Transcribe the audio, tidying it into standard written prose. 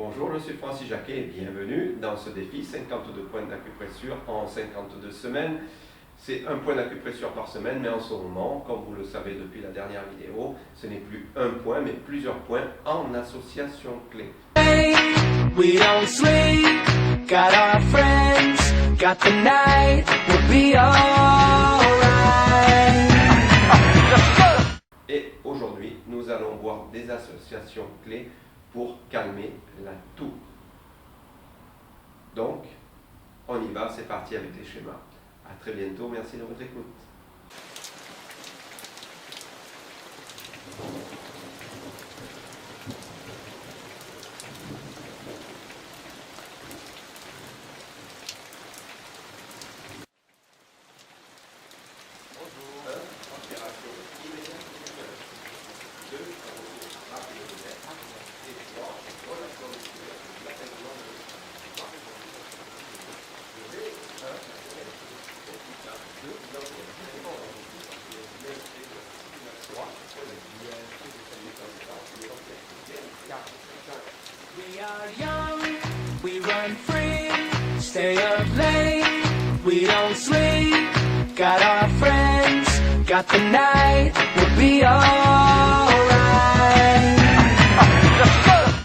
Bonjour, je suis Francis Jacquet et bienvenue dans ce défi 52 points d'acupressure en 52 semaines. C'est un point d'acupressure par semaine, mais en ce moment, comme vous le savez depuis la dernière vidéo, ce n'est plus un point, mais plusieurs points en association clé. We don't sleep, got our friends, got the night, we'll be alright. Et aujourd'hui, nous allons voir des associations clés pour calmer la toux. Donc, on y va, c'est parti avec les schémas. A très bientôt, merci de votre écoute. We are young, we run free, stay up late, we don't sleep, got our friends, got the night, we'll be alright. Let's go!